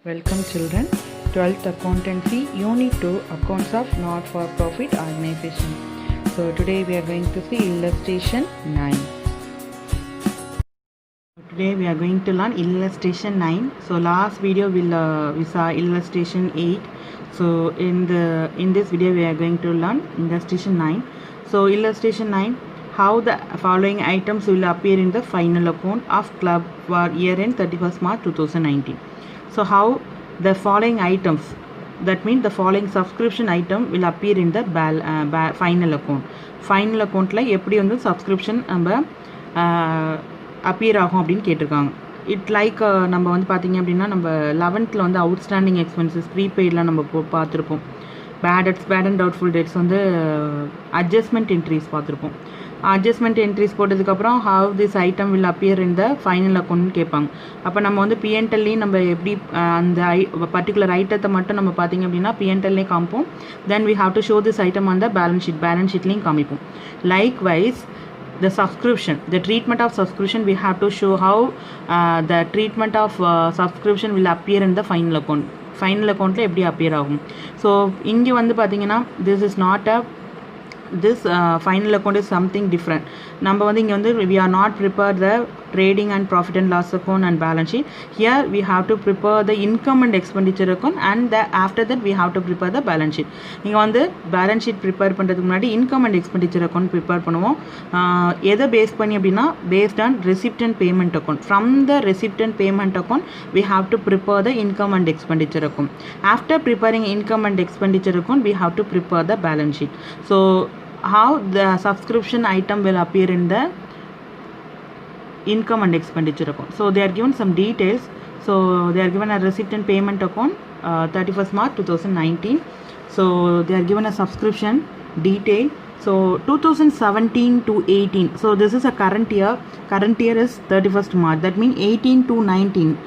Welcome children. 12th Accountancy Unit 2 Accounts of Not-for-Profit Organization. So today we are going to see illustration 9. Today we are going to learn illustration 9. So last video we saw illustration 8. So in this video we are going to learn illustration 9. So illustration 9, how the following items will appear in the final account of club for year end 31st March 2019. So how the following items, that means the following subscription item will appear in the final account. Final accountல எப்படி வந்து subscription நம்ம appear ஆகும் அப்படின்னு கேட்டிருக்காங்க. It like நம்ம வந்து பார்த்திங்க அப்படின்னா நம்ம 11th வந்து அவுட்ஸ்டாண்டிங் எக்ஸ்பென்சஸ் ப்ரீபெய்ட்லாம் நம்ம பார்த்துருப்போம். பேட் அண்ட் டவுட்ஃபுல் டேட்ஸ் வந்து அட்ஜஸ்ட்மெண்ட் என்ட்ரிஸ் பார்த்துருப்போம். அட்ஜஸ்ட்மெண்ட் என்ட்ரிஸ் போட்டதுக்கப்புறம் how this item will appear in the final அக்கௌண்ட்னு கேட்பாங்க. அப்போ நம்ம வந்து பிஎன்டெல்லையும் நம்ம எப்படி அந்த பர்டிகுலர் ஐட்டத்தை மட்டும் நம்ம பார்த்திங்க அப்படின்னா பிஎன்டெல்லையும் காமிப்போம். Then we have to show this item on the balance ஷீட்லேயும் காமிப்போம். Likewise the subscription, the treatment of subscription, we have to show how the treatment of subscription will appear in the final account. Final account la eppadi appear ஆகும். So இங்கே வந்து பார்த்தீங்கன்னா this is not a this final account is something different. நம்ம வந்து இங்கே வந்து we are not prepared the trading and profit and loss account and balance sheet. Here we have to prepare the income and expenditure account, and after that we have to prepare the balance sheet. இங்கே வந்து balance sheet prepare பண்ணுறதுக்கு முன்னாடி income and expenditure account prepare பண்ணுவோம். எதை base பண்ணி அப்படின்னா based on receipt and payment account. From the receipt and payment account we have to prepare the income and expenditure account. After preparing income and expenditure account we have to prepare the balance sheet. So how the subscription item will appear in the income and expenditure account. So they are given some details. So they are given a receipt and payment account 31st March 2019. So they are given a subscription detail. So 2017 to 18. So this is a current year. Current year is 31st March. That means 18 to 19.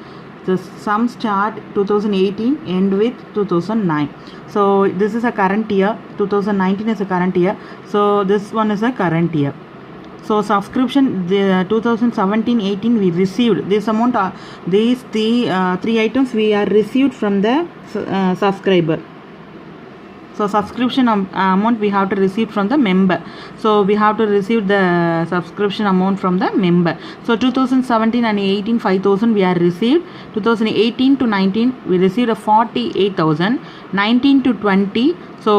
The sum start 2018 end with 2009. So this is a current year. 2019 is a current year. So this one is a current year. So subscription, the 2017-18 we received this amount. These three items we are received from the subscriber. So subscription amount we have to receive from the member. So we have to receive the subscription amount from the member. So 2017 and 18 5,000 we are received. 2018 to 19 we received a 48,000. 19 to 20, so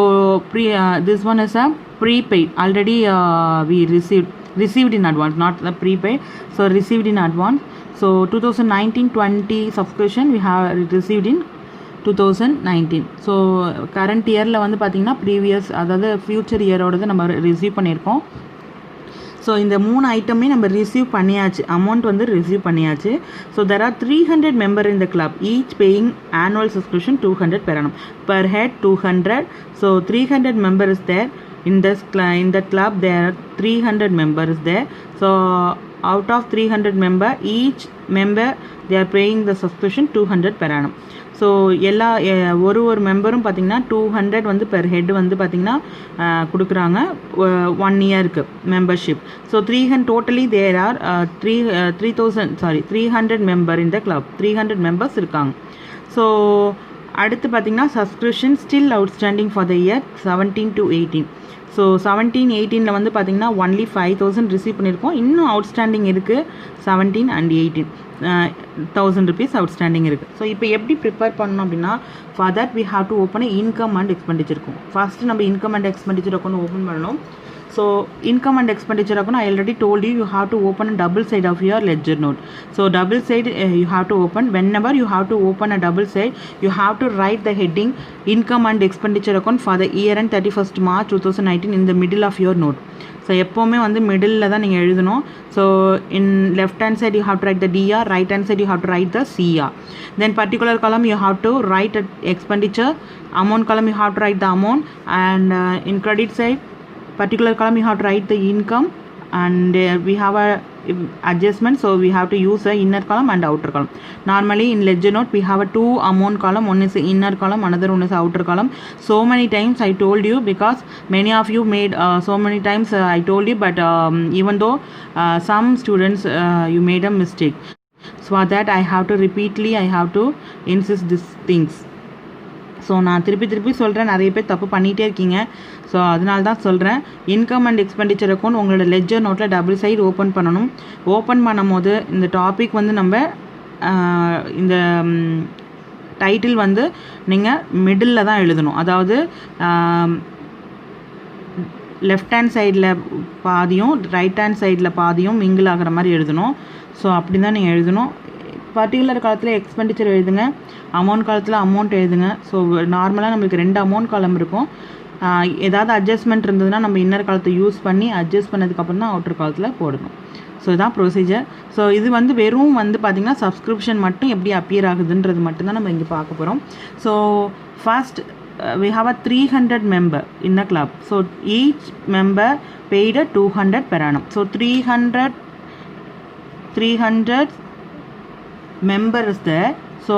this one is a prepaid. Already we received in advance, not the prepaid. So received in advance. So 2019-20 subscription we have received in 2019. So current இயரில் வந்து பார்த்திங்கன்னா previous அதாவது future இயரோடது நம்ம receive பண்ணியிருக்கோம். So இந்த 3 ஐட்டமே நம்ம receive பண்ணியாச்சு, amount வந்து ரிசீவ் பண்ணியாச்சு. So there are 300 member in the club, each paying annual subscription 200 per annum, per head 200. So 300 member is there in the club. There are 300 members there. So out of 300 member, each member they are paying the subscription 200 per annum. So எல்லா ஒரு மெம்பரும் பார்த்திங்கன்னா 200 வந்து per head வந்து பார்த்திங்கன்னா கொடுக்குறாங்க 1 இயருக்கு membership. So 300 totally there are 300 member in the club, 300 members இருக்காங்க. So அடுத்து பார்த்திங்கன்னா subscription still outstanding for the year 17 to 18. So 17-18 வந்து பார்த்திங்கன்னா ஒன்லி 5,000 ரிசீவ் பண்ணியிருக்கோம். இன்னும் அவுட்ஸ்டாண்டிங் இருக்குது 17 and 18 1000 rupees அவுட்ஸ்டாண்டிங் இருக்குது. ஸோ இப்போ எப்படி ப்ரிப்பேர் பண்ணணும் அப்படின்னா for that we have to open income and expenditure இருக்கும். ஃபஸ்ட்டு நம்ம income and expenditure account open பண்ணணும். So income and expenditure account, I already told you have to open a double side of your ledger note. So double side you have to open. Whenever you have to open a double side, you have to write the heading income and expenditure account for the year end 31st March 2019 in the middle of your note. So எப்போவுமே வந்து middle தான் நீங்கள் எழுதணும். So in left hand side you have to write the DR, right hand side you have to write the CR. Then particular column you have to write expenditure, amount column you have to write the amount, and in credit side particular column you have to write the income, and we have a adjustment, so we have to use the inner column and outer column. Normally in ledger note we have a 2 amount column, one is inner column, another one is outer column. So many times I told you, because many of you made so many times I told you, but even though some students you made a mistake. For that I have to repeatedly I have to insist these things. So நான் திருப்பி சொல்கிறேன், நிறைய பேர் தப்பு பண்ணிகிட்டே இருக்கீங்க. So அதனால தான் சொல்கிறேன், இன்கம் அண்ட் எக்ஸ்பெண்டிச்சர் அக்கௌண்ட் உங்களோட லெட்ஜர் நோட்டில் டபுள் சைடு ஓப்பன் பண்ணணும். ஓப்பன் பண்ணும் போது இந்த டாபிக் வந்து நம்ம இந்த டைட்டில் வந்து நீங்கள் மிடில் தான் எழுதணும். அதாவது லெஃப்ட் ஹேண்ட் சைடில் பாதியும் ரைட் ஹேண்ட் சைடில் பாதியும் மிங்கிள் ஆகிற மாதிரி எழுதணும். ஸோ அப்படி தான் நீங்கள் எழுதணும். பர்டிகுலர் காலத்தில் எக்ஸ்பெண்டிச்சர் எழுதுங்க, அமௌண்ட் காலத்தில் அமௌண்ட் எழுதுங்க. ஸோ நார்மலாக நம்மளுக்கு 2 அமௌண்ட் காலம் இருக்கும். ஏதாவது அட்ஜஸ்ட்மெண்ட் இருந்ததுன்னா நம்ம இன்னர் காலத்தை யூஸ் பண்ணி அட்ஜஸ்ட் பண்ணதுக்கப்புறம் தான் அவுட்டர் காலத்தில் போடணும். ஸோ இதான் ப்ரொசீஜர். ஸோ இது வந்து வெறும் வந்து பார்த்திங்கன்னா சப்ஸ்கிரிப்ஷன் மட்டும் எப்படி அப்பியர் ஆகுதுன்றது மட்டும்தான் நம்ம இங்கே பார்க்க போகிறோம். So first we have a 300 member in the club. So each member paid a 200 per annum. So 300 member is there. So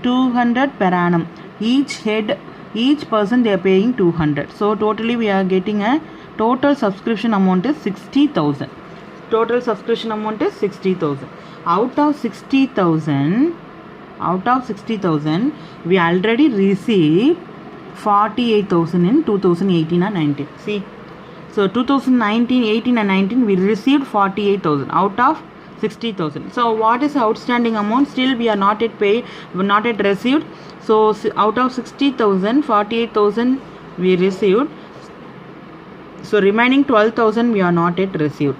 200 per annum. Each person they are paying 200. So totally we are getting a total subscription amount is 60,000. Total subscription amount is 60,000. Out of 60,000 we already received 48,000 in 2018 and 19. See, so 2019, 18 and 19 we received 48,000 out of 60,000. So what is outstanding amount? Still we are not yet paid, not yet received. So out of 60,000, 48,000 we received. So remaining 12,000 we are not yet received.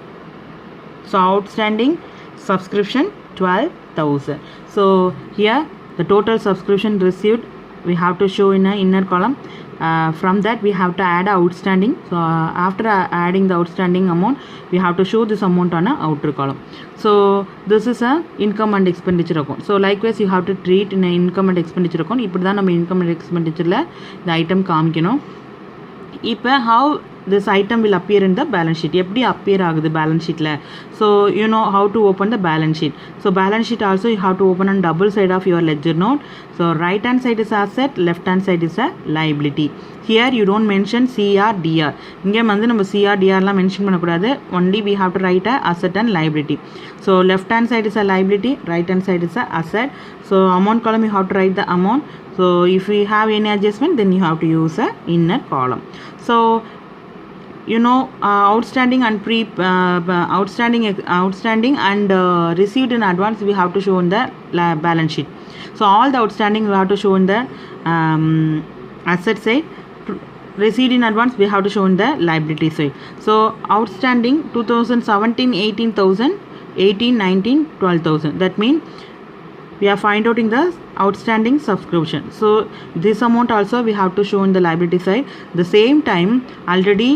So outstanding subscription 12,000. So here the total subscription received we have to show in a inner column. From that we have to add outstanding. So after adding the outstanding amount we have to show this amount on a outer column. So this is a income and expenditure account. So likewise you have to treat in a income and expenditure account. இப்படி தான் நம்ம income and expenditure இந்த item காமிக்கணும். இப்போ how this item will appear in the balance sheet, எப்படி appear ஆகுது balance sheetல. So you know how to open the balance sheet. So balance sheet also you have to open on double side of your ledger note. So right hand side is asset, left hand side is a liability. Here you don't mention CR DR. இங்கே வந்து நம்ம CR DR லாம் mention பண்ணக்கூடாது. Only we have to write a asset and liability. So left hand side is a liability, right hand side is a asset. So amount column you have to write the amount. So if we have any adjustment then you have to use a inner column. So you know outstanding and outstanding and received in advance we have to show in the balance sheet. So all the outstanding we have to show in the asset side, received in advance we have to show in the liability side. So outstanding 2017 18,000, 18 19 12,000. That means we are find out in the outstanding subscription. So this amount also we have to show in the liability side. The same time already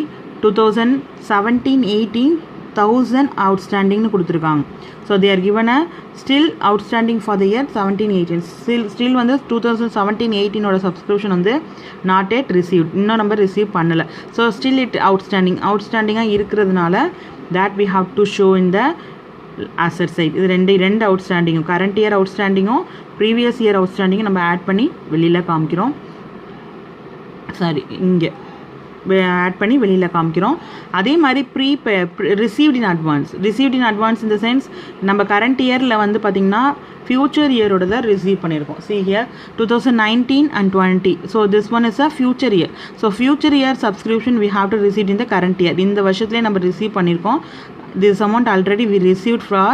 2017 18,000 outstanding னு கொடுத்திருக்காங்க. So they are given a still outstanding for the year 17 18. Still வந்து 2017 18 ஓட subscription வந்து not yet received, இன்னும் நம்ம receive பண்ணல. So still it outstanding இருக்கிறதுனால that we have to show in the asset side. இது ரெண்டு அவுட்ஸ்டாண்டிங்கும் கரண்ட் இயர் அவுட்ஸ்டாண்டிங்கும் ப்ரீவியஸ் இயர் அவுட்ஸ்டாண்டிங்கும் நம்ம ஆட் பண்ணி வெளியில் காமிக்கிறோம். இங்கே ஆட் பண்ணி வெளியில் காமிக்கிறோம். அதே மாதிரி ரிசீவ்ட் இன் அட்வான்ஸ் இந்த சென்ஸ் நம்ம கரண்ட் இயரில் வந்து பார்த்திங்கன்னா ஃபியூச்சர் இயரோட தான் ரிசீவ் பண்ணியிருக்கோம். See here 2019 and 20. So this one is a future year. So future year subscription we have to receive in the current year. இந்த வருஷத்துலேயே நம்ம ரிசீவ் பண்ணியிருக்கோம். This amount already we received for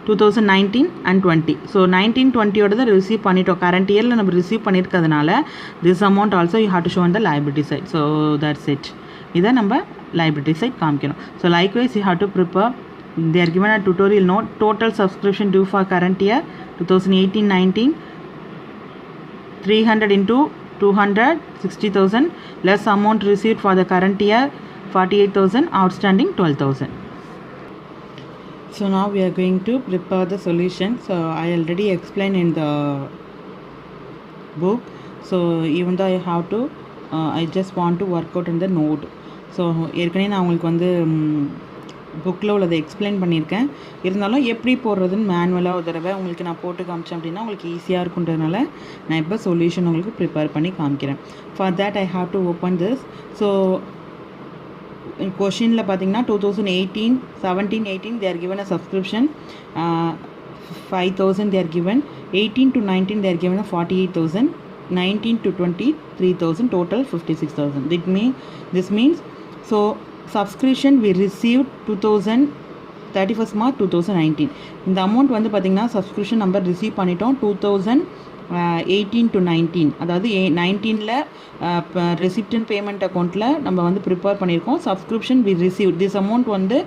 2019 and 20. So 19 20 ஓட தான் receive பண்ணிட்டோம். Current இயரில் நம்ம receive பண்ணியிருக்கிறதுனால this amount also you have to show on the liability side. So that's it. இதை நம்ம liability side காமிக்கணும். So likewise you have to prepare. They are given a tutorial note. Total subscription due for current year 2018-19 300 into 200 60,000 less amount received for the current year 48,000, outstanding 12,000. So now we are going to prepare the solution. So I already explained in the book. So even though I have to I just want to work out in the node. So ஏற்கனவே நான் உங்களுக்கு வந்து புக்கில் உள்ளதை explain பண்ணியிருக்கேன். இருந்தாலும் எப்படி போடுறதுன்னு மேனுவலாக ஒரு தடவை உங்களுக்கு நான் போட்டு காமிச்சேன் அப்படின்னா உங்களுக்கு ஈஸியாக இருக்குன்றதுனால நான் இப்போ சொல்யூஷன் உங்களுக்கு ப்ரிப்பேர் பண்ணி காமிக்கிறேன். For that I have to open this. So கொஷினில் பார்த்தீங்கன்னா 2018 17 18 they are given a subscription 5,000 they are given. 18 to 19 they are given a 48,000. 19 to 20 3,000, total 56,000. This means so subscription we received 2000 31st March 2019. இந்த amount வந்து பார்த்திங்கன்னா subscription number receive பண்ணிட்டோம் 2018 to 19, அதாவது 19ல் ரெசிப்டன் payment அக்கௌண்ட்டில் நம்ம வந்து ப்ரிப்பேர் பண்ணியிருக்கோம். Subscription we receive this amount வந்து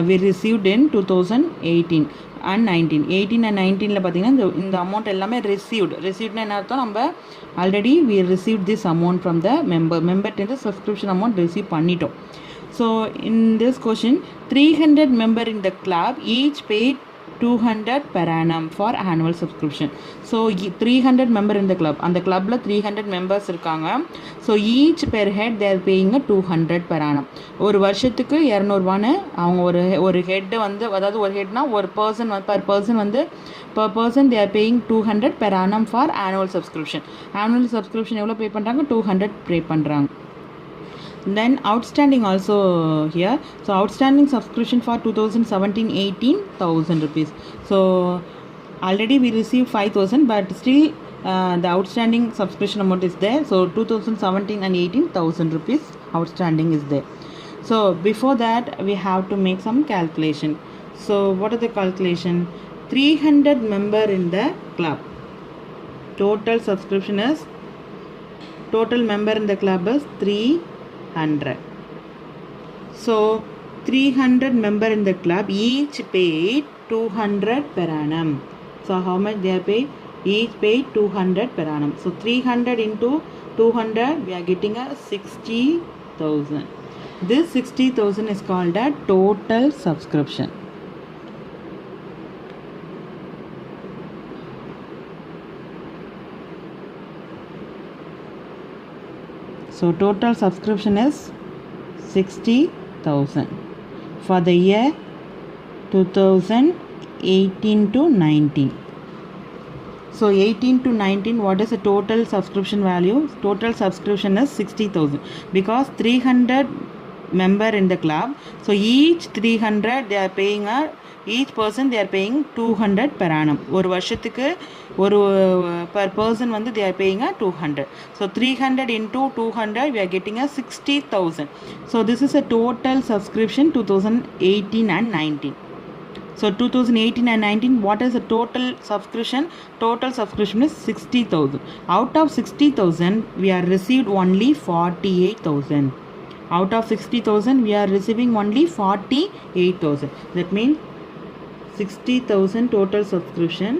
we received in 2018 and 19. 18 and 19ல் பார்த்திங்கன்னா இந்த அமௌண்ட் எல்லாமே ரிசீவ்ட்னா என்ன அர்த்தம், நம்ம already we receive this amount from the மெம்பர்ட்டேருந்து சப்ஸ்கிரிப்ஷன் அமௌண்ட் ரிசீவ் பண்ணிட்டோம். So in this question 300 member in the club each paid 200 per annum for annual subscription. So 300 member in the club, அந்த clubல 300 members இருக்காங்க. So each per head they are paying 200 per annum. ஒரு வருஷத்துக்கு 200 அவங்க ஒரு head வந்து, அதாவது ஒரு ஹெட்னா ஒரு பர்சன் per person வந்து per person they are paying 200 per annum for annual subscription. Annual subscription எவ்வளோ பே பண்ணுறாங்க, 200 pay பண்ணுறாங்க. Then outstanding also here. So outstanding subscription for 2017-18 1,000 rupees. So already we received 5,000, but still the outstanding subscription amount is there. So 2017 and 18 1,000 rupees outstanding is there. So before that we have to make some calculation. So what are the calculation? 300 member in the club, total subscription is, total member in the club is 300. So 300 member in the club each paid 200 per annum. So how much they are paid? Each paid 200 per annum. So 300 into 200 we are getting a 60,000. This 60,000 is called a total subscription. So total subscription is 60,000 for the year 2018 to 19. So 18 to 19, what is the total subscription value? Total subscription is 60,000 because 300 member in the club. So each 300 they are paying each person they are paying 200 per annum. ஒரு வருஷத்துக்கு ஒரு per person வந்து they are paying 200. So 300 into 200 we are getting 60,000. So this is a total subscription 2018 and 19. So 2018 and 19, what is the total subscription? Total subscription is 60,000. Out of 60,000 we are received only 48,000. Out of 60,000 we are receiving only 48,000. That means 60,000 total subscription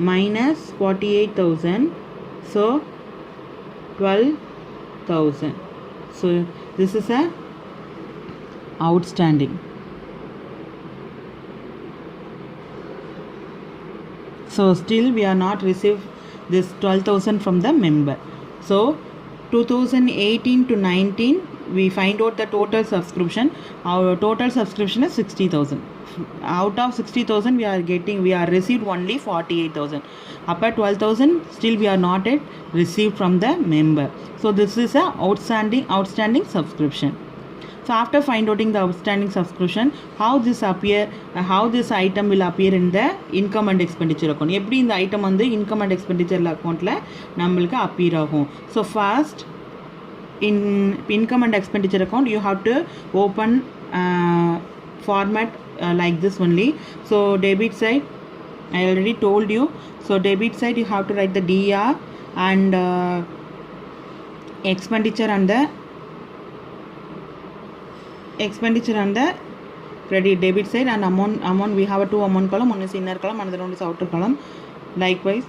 minus 48,000, so 12,000. So this is a outstanding. So still we are not received this 12,000 from the member. So 2018 to 19 we find out the total subscription. Our total subscription is 60,000. Out of 60,000 we are received only 48,000. Up at 12,000 still we are not yet received from the member. So this is a outstanding subscription. So after finding the outstanding subscription, how this item will appear in the income and expenditure account. எப்படி இந்த item வந்து income and expenditure accountல நம்மளுக்கு appear ஆகும். So first in income and expenditure account you have to open format like this only. So debit side I already told you. So debit side you have to write the DR and expenditure and the credit. Debit side and amount we have a two amount column, one is inner column, another one is outer column. Likewise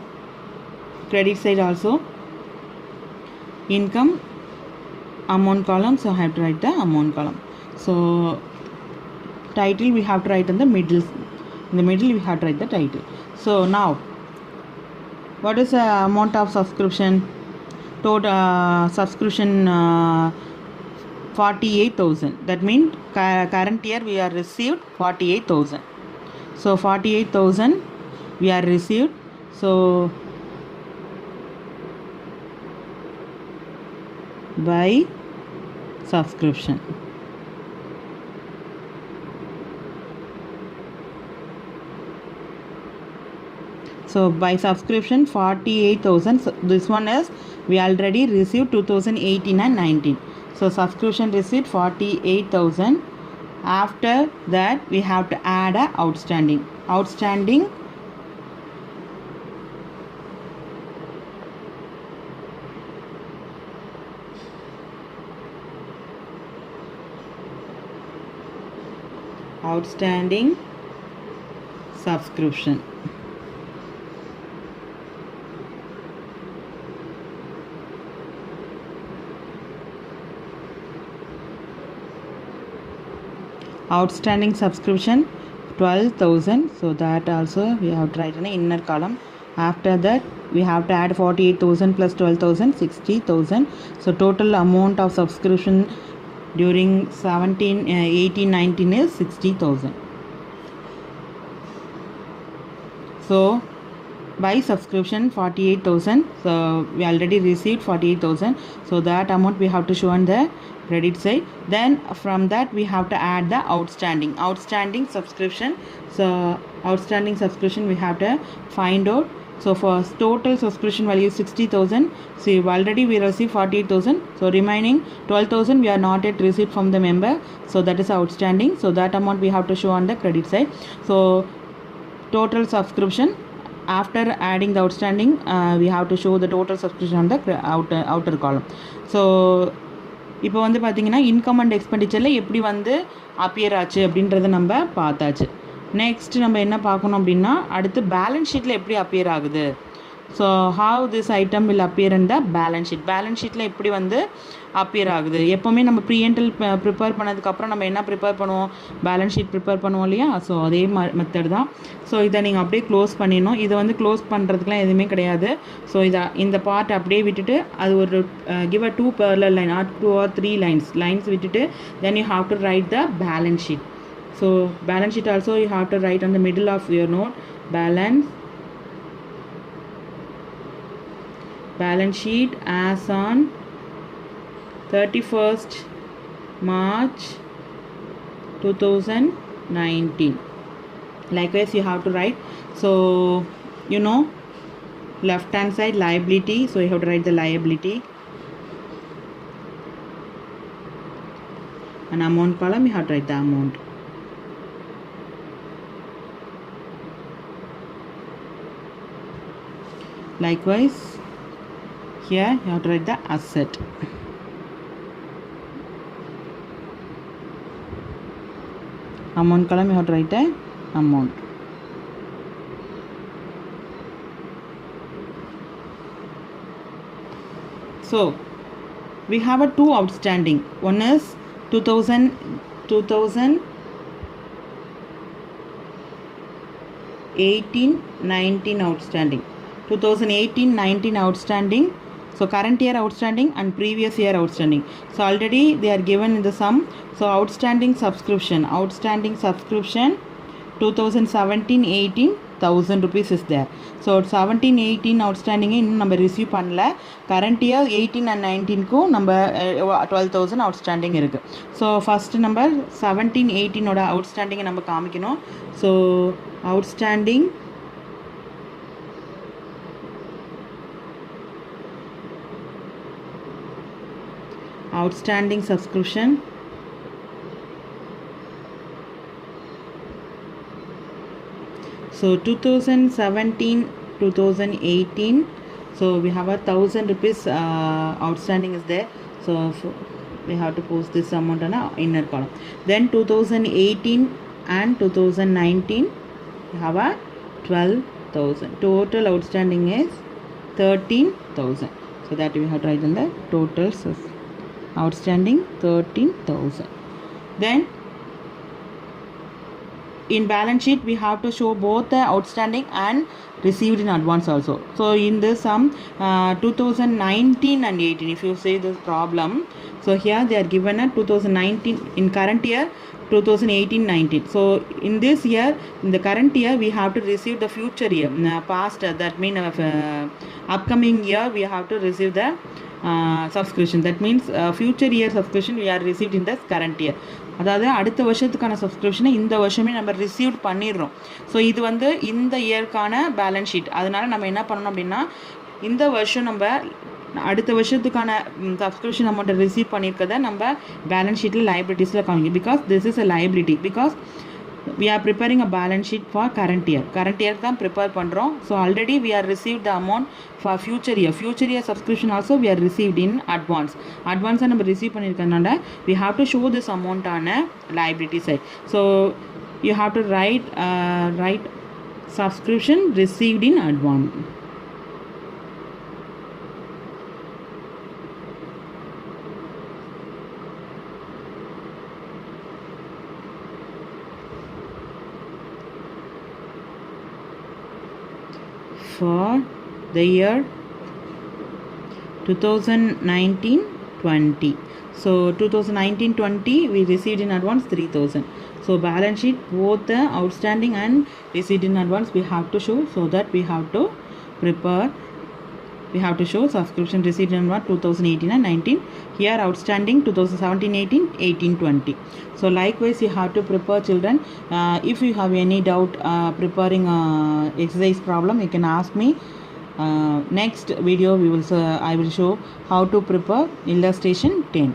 credit side also income amount column, so I have to write the amount column. So title we have to write in the middle. In the middle we have to write the title. So now what is the amount of subscription? Total subscription 48,000. That means current year we are received 48,000. So 48,000 we are received. So by subscription. So by subscription 48,000. So this one is we already received 2018 and 19. So subscription receipt 48,000. After that we have to add a outstanding. Outstanding subscription. Outstanding subscription 12,000. So that also we have to write in the inner column. After that we have to add 48,000 plus 12,000, 60,000. So total amount of subscription during 17, 18, 19 is 60,000. So by subscription 48,000. So we already received 48,000. So that amount we have to show on the credit side. Then from that we have to add the outstanding subscription. So outstanding subscription we have to find out. So for total subscription value 60,000. See, already we received 48,000. So remaining 12,000 we are not yet received from the member. So that is outstanding. So that amount we have to show on the credit side. So total subscription after adding the outstanding, we have to show the total subscription on the outer column. So இப்போ வந்து பார்த்தீங்கன்னா income and எக்ஸ்பெண்டிச்சரில் எப்படி வந்து appear ஆச்சு அப்படின்றத நம்ம பார்த்தாச்சு. Next நம்ம என்ன பார்க்கணும் அப்படின்னா அடுத்து பேலன்ஸ் ஷீட்டில் எப்படி அப்பியர் ஆகுது. So how this item will appear in the balance sheet. Balance ஷீட்டில் எப்படி வந்து அப்பியர் ஆகுது. எப்போவுமே நம்ம ப்ரீஎன்டல் ப்ரிப்பேர் பண்ணதுக்கப்புறம் நம்ம என்ன ப்ரிப்பேர் பண்ணுவோம், பேலன்ஸ் ஷீட் ப்ரிப்பேர் பண்ணுவோம் இல்லையா. ஸோ அதே மெத்தட் தான். ஸோ இதை நீங்கள் அப்படியே க்ளோஸ் பண்ணிடணும். இதை வந்து க்ளோஸ் பண்ணுறதுக்குலாம் எதுவுமே கிடையாது. ஸோ இந்த பார்ட் அப்படியே விட்டுட்டு அது ஒரு give a 2 parallel line or 2 or 3 lines விட்டுட்டு then you have to write the balance sheet. So balance sheet also you have to write on the middle of your note balance sheet as on 31st March 2019. Likewise you have to write. So you know left hand side liability, so you have to write the liability. An amount column you have to write the amount. Likewise here you have to write the asset. Amount column you have to write the amount. So we have a 2 outstanding. One is 2018-19 outstanding. 2018-19 outstanding. So current year outstanding and previous year outstanding. So already they are given in the sum. So outstanding subscription 2017-18 1000 rupees is there. So 17-18 outstanding இன்னும் நம்ம receive பண்ணல. Current year 18 and 19க்கும் நம்ம 12,000 outstanding இருக்குது. So first number 17-18ஓட outstanding நம்ம காமிக்கணும். So outstanding subscription so 2017-2018. So we have 1,000 rupees outstanding is there. So we have to post this amount on our inner column. Then 2018 and 2019 we have 12,000. Total outstanding is 13,000. So that we have to write in the total outstanding 13,000. Then in balance sheet we have to show both the outstanding and received in advance also. So in this sum 2019 and 18, if you say this problem, so here they are given a 2019 in current year 2018-19. So in this year, in the current year we have to receive the future year past, that means upcoming year we have to receive the subscription. That means future year subscription we are received in the current year. அதாவது அடுத்த வருஷத்துக்கான சப்ஸ்கிரிப்ஷனை இந்த வருஷமே நம்ம receive பண்ணிடுறோம். So இது வந்து இந்த இயர்க்கான பேலன்ஸ் ஷீட். அதனால் நம்ம என்ன பண்ணணும் அப்படின்னா, இந்த வருஷம் நம்ம அடுத்த வருஷத்துக்கான சப்ஸ்கிரிப்ஷன் அமௌண்ட்டை ரிசீவ் பண்ணியிருக்கதை நம்ம பேலன்ஸ் ஷீட்டில் லைபிலிட்டிஸில் காமிக்கும். Because this is a liability. Because we are preparing a balance sheet for current year தான் ப்ரிப்பேர் பண்ணுறோம். So already we are received the amount for future year subscription also we are received in advance நம்ம receive பண்ணியிருக்கனால we have to show this amount on a liability side. So you have to write subscription received in advance. For the year 2019-20. So 2019-20 we received in advance 3,000. So balance sheet both the outstanding and received in advance we have to show, so that we have to prepare. We have to show subscription received in advance 2018 and 19. Here outstanding 2017-18, 18-20. So likewise you have to prepare, children. If you have any doubt preparing exercise problem, you can ask me. Next video I will show how to prepare illustration 10.